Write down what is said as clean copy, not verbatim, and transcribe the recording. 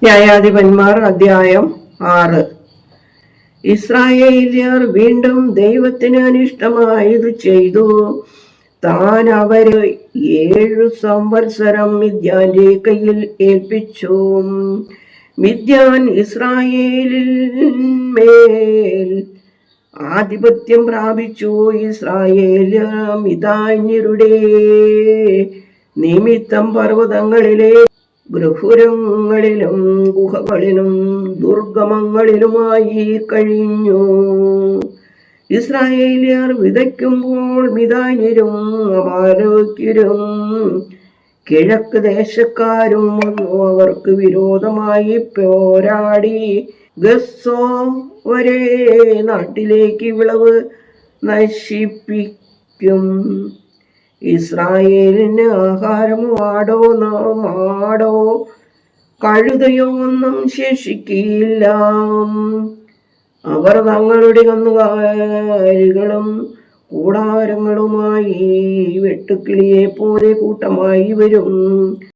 ന്യായാധിപന്മാർ അധ്യായം 6. ഇസ്രായേല്യർ വീണ്ടും ദൈവത്തിന് അനിഷ്ടമായത് ചെയ്തു. താൻ അവരെ 7 സംവത്സരം മിദ്യാന്റെ കയ്യിൽ ഏൽപ്പിച്ചു. മിദ്യാൻ ഇസ്രായേലിൽ മേൽ ആധിപത്യം പ്രാപിച്ചു. ഇസ്രായേല്യർ മിദ്യാന്യരുടെ നിമിത്തം പർവ്വതങ്ങളിലെ ഗൃഹുരങ്ങളിലും ഗുഹകളിലും ദുർഗമങ്ങളിലുമായി കഴിഞ്ഞു. ഇസ്രായേലിയർ വിതയ്ക്കുമ്പോൾ മിദ്യാന്യരും അമാലേക്യരും കിഴക്ക് ദേശക്കാരും വന്നു അവർക്ക് വിരോധമായി പോരാടി ഗസ്സോ വരെ നാട്ടിലേക്ക് വിളവ് നശിപ്പിക്കും. ഇസ്രായേലിന് ആഹാരമോ മാടോ കഴുതയോ ഒന്നും ശേഷിക്കില്ല. അവർ തങ്ങളുടെ കന്നുകാലികളും കൂടാരങ്ങളുമായി വെട്ടുക്കിളിയെ പോലെ കൂട്ടമായി വരും.